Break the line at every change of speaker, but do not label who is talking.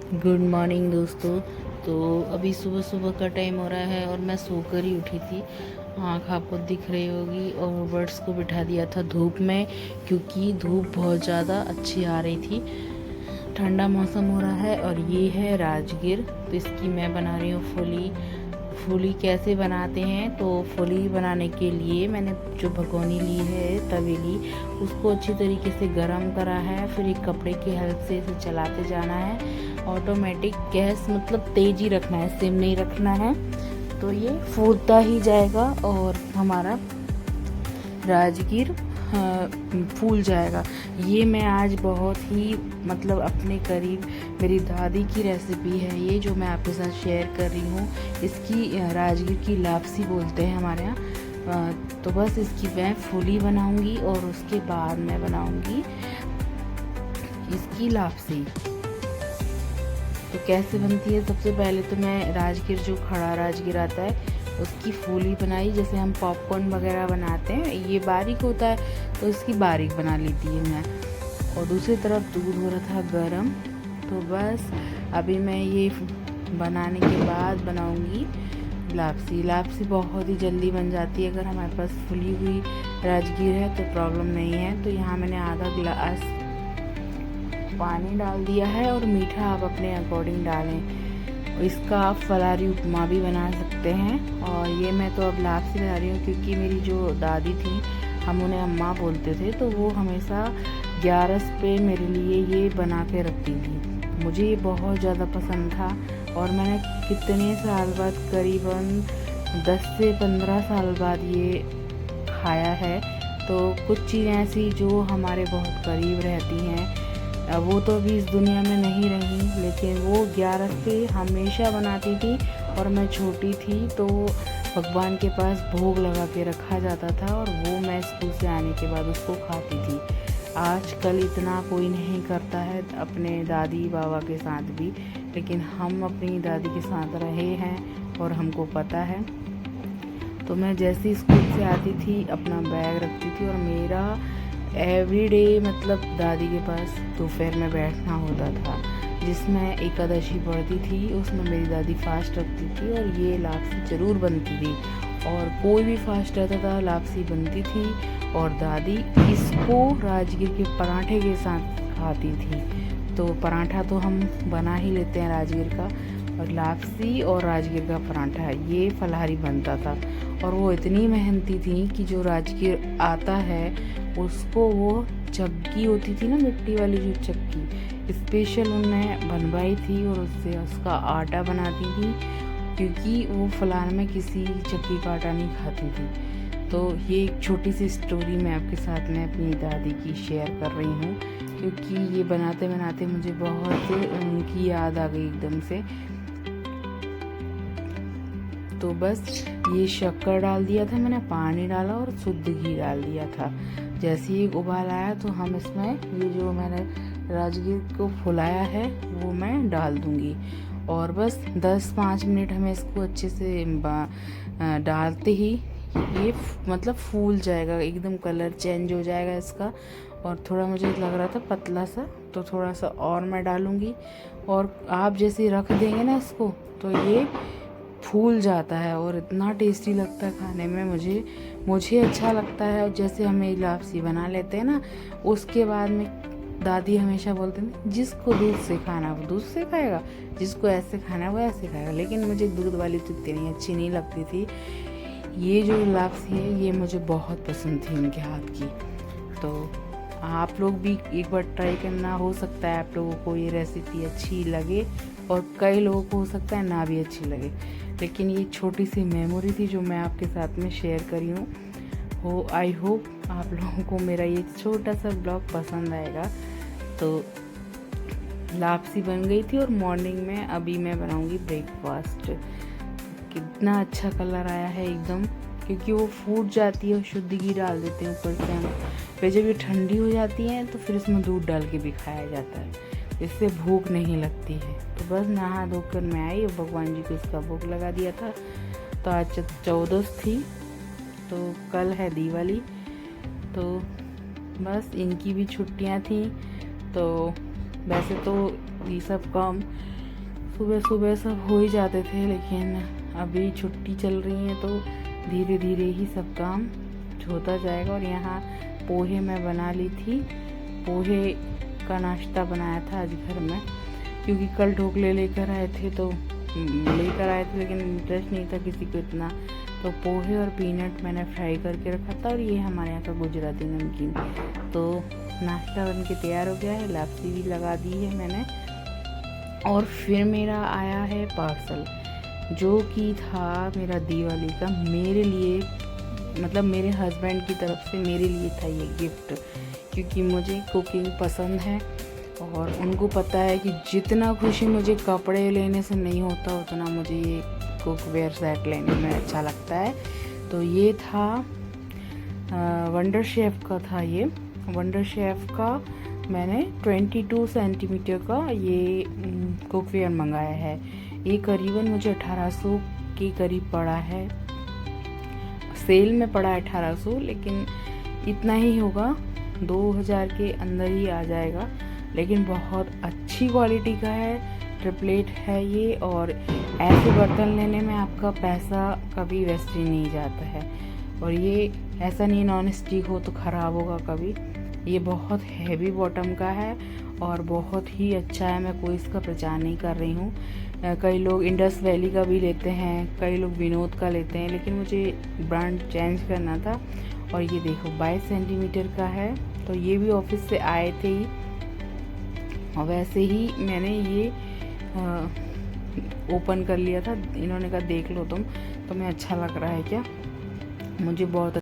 Good morning दोस्तों। तो अभी सुबह सुबह का टाइम हो रहा है और मैं सोकर ही उठी थी। आँख आपको दिख रही होगी। और बर्ड्स को बिठा दिया था धूप में, क्योंकि धूप बहुत ज़्यादा अच्छी आ रही थी। ठंडा मौसम हो रहा है। और ये है राजगिर। तो इसकी मैं बना रही हूँ फुली। फुली कैसे बनाते हैं, तो फुली बनाने के लिए मैंने जो भगोनी ली है, तवेली, उसको अच्छी तरीके से गरम करा है। फिर एक कपड़े की हेल्प से इसे चलाते जाना है। ऑटोमेटिक गैस मतलब तेज ही रखना है, सिम नहीं रखना है। तो ये फूलता ही जाएगा और हमारा राजगिर फूल जाएगा। ये मैं आज बहुत ही मतलब अपने करीब मेरी दादी की रेसिपी है ये, जो मैं आपके साथ शेयर कर रही हूँ। इसकी राजगिर की लापसी बोलते हैं हमारे यहाँ। तो बस इसकी मैं फूली बनाऊंगी और उसके बाद मैं बनाऊंगी इसकी लापसी। तो कैसे बनती है, सबसे पहले तो मैं राजगिर, जो खड़ा राजगिर आता है, उसकी फूली बनाई। जैसे हम पॉपकॉर्न वगैरह बनाते हैं, ये बारीक होता है तो इसकी बारीक बना लेती है मैं। और दूसरी तरफ दूध हो रहा था गरम। तो बस अभी मैं ये बनाने के बाद बनाऊंगी लापसी। लापसी बहुत ही जल्दी बन जाती है अगर हमारे पास फुली हुई राजगिर है, तो प्रॉब्लम नहीं है। तो यहाँ मैंने आधा गिलास पानी डाल दिया है और मीठा आप अपने अकॉर्डिंग डालें। इसका आप फलारी उपमा भी बना सकते हैं। और ये मैं तो अब लापसी बना रही हूँ, क्योंकि मेरी जो दादी थी, हम उन्हें अम्मा बोलते थे, तो वो हमेशा 11 पे मेरे लिए ये बना के रखती थी। मुझे ये बहुत ज़्यादा पसंद था और मैंने कितने साल बाद, करीबन 10 से 15 साल बाद ये खाया है। तो कुछ चीज़ें ऐसी जो हमारे बहुत करीब रहती हैं, वो तो अभी इस दुनिया में नहीं रही, लेकिन वो 11 पे हमेशा बनाती थी। और मैं छोटी थी तो भगवान के पास भोग लगा के रखा जाता था और वो मैं स्कूल से आने के बाद उसको खाती थी। आजकल इतना कोई नहीं करता है अपने दादी बाबा के साथ भी, लेकिन हम अपनी दादी के साथ रहे हैं और हमको पता है। तो मैं जैसे स्कूल से आती थी, अपना बैग रखती थी और मेरा एवरीडे मतलब दादी के पास दोपहर में बैठना होता था, जिसमें एकादशी पढ़ती थी। उसमें मेरी दादी फास्ट रखती थी और ये लापसी ज़रूर बनती थी। और कोई भी फास्ट रहता था, लापसी बनती थी। और दादी इसको राजगिर के पराठे के साथ खाती थी। तो पराठा तो हम बना ही लेते हैं राजगिर का, और लापसी और राजगिर का पराठा ये फलाहारी बनता था। और वो इतनी मेहनती थी कि जो राजगिर आता है उसको, वो चक्की होती थी ना, मिट्टी वाली जो चक्की, स्पेशल उन्होंने बनवाई थी और उससे उसका आटा बनाती थी, क्योंकि वो फलाहार में किसी चक्की का आटा नहीं खाती थी। तो ये एक छोटी सी स्टोरी मैं आपके साथ में अपनी दादी की शेयर कर रही हूँ, क्योंकि ये बनाते बनाते मुझे बहुत उनकी याद आ गई एकदम से। तो बस ये शक्कर डाल दिया था मैंने, पानी डाला और शुद्ध घी डाल दिया था। जैसे ही उबाल आया तो हम इसमें ये जो मैंने राजगिर को फुलाया है वो मैं डाल दूंगी। और बस 10-5 मिनट हमें इसको अच्छे से डालते ही ये मतलब फूल जाएगा, एकदम कलर चेंज हो जाएगा इसका। और थोड़ा मुझे लग रहा था पतला सा, तो थोड़ा सा और मैं डालूँगी। और आप जैसे रख देंगे ना इसको, तो ये फूल जाता है और इतना टेस्टी लगता है खाने में। मुझे अच्छा लगता है। और जैसे हम ये लापसी बना लेते हैं ना, उसके बाद में दादी हमेशा बोलते हैं, जिसको दूध से खाना वो दूध से खाएगा, जिसको ऐसे खाना वो ऐसे खाएगा। लेकिन मुझे दूध वाली तो इतनी अच्छी नहीं लगती थी। ये जो लापसी है ये मुझे बहुत पसंद थी इनके हाथ की। तो आप लोग भी एक बार ट्राई करना। हो सकता है आप लोगों को ये रेसिपी अच्छी लगे और कई लोगों को हो सकता है ना भी अच्छी लगे, लेकिन ये छोटी सी मेमोरी थी जो मैं आपके साथ में शेयर करी हूँ। आई होप आप लोगों को मेरा ये छोटा सा ब्लॉग पसंद आएगा। तो लापसी बन गई थी और मॉर्निंग में अभी मैं बनाऊँगी ब्रेकफास्ट। कितना अच्छा कलर आया है एकदम, क्योंकि वो फूट जाती है और शुद्ध घी डाल देते हैं ऊपर से हम। फिर जब ये ठंडी हो जाती है तो फिर इसमें दूध डाल के भी खाया जाता है, इससे भूख नहीं लगती है। तो बस नहा धोकर मैं आई और भगवान जी को इसका भोग लगा दिया था। तो आज 14 थी, तो कल है दिवाली। तो बस इनकी भी छुट्टियां थी। तो वैसे तो ये सब काम सुबह सुबह सब हो ही जाते थे, लेकिन अभी छुट्टी चल रही है तो धीरे धीरे ही सब काम होता जाएगा। और यहाँ पोहे मैं बना ली थी, पोहे का नाश्ता बनाया था आज घर में, क्योंकि कल ढोकले लेकर आए थे लेकिन इंटरेस्ट नहीं था किसी को इतना, तो पोहे और पीनट मैंने फ्राई करके रखा था। और ये हमारे यहाँ का गुजराती नमकीन। तो नाश्ता बन के तैयार हो गया है, लापसी भी लगा दी है मैंने। और फिर मेरा आया है पार्सल, जो कि था मेरा दिवाली का, मेरे लिए, मतलब मेरे हस्बैंड की तरफ से मेरे लिए था ये गिफ्ट, क्योंकि मुझे कुकिंग पसंद है और उनको पता है कि जितना खुशी मुझे कपड़े लेने से नहीं होता उतना मुझे ये कुकवेयर सेट लेने में अच्छा लगता है। तो ये था वंडर शेफ का था, ये वंडर शेफ का मैंने 22 सेंटीमीटर का ये कुकवेयर मंगाया है। ये करीबन मुझे 1800 के करीब पड़ा है, सेल में पड़ा है 1800, लेकिन इतना ही होगा, 2000 के अंदर ही आ जाएगा। लेकिन बहुत अच्छी क्वालिटी का है, ट्रिपलेट है ये, और ऐसे बर्तन लेने में आपका पैसा कभी वेस्ट ही नहीं जाता है। और ये ऐसा नहीं नॉन स्टिक हो तो ख़राब होगा कभी, ये बहुत हैवी बॉटम का है और बहुत ही अच्छा है। मैं कोई इसका प्रचार नहीं कर रही हूँ, कई लोग इंडस वैली का भी लेते हैं, कई लोग विनोद का लेते हैं, लेकिन मुझे ब्रांड चेंज करना था। और ये देखो 22 सेंटीमीटर का है, तो ये भी ऑफिस से आए थे ही, और वैसे ही मैंने ये ओपन कर लिया था। इन्होंने कहा देख लो तुम, तुम्हें अच्छा लग रहा है क्या? मुझे बहुत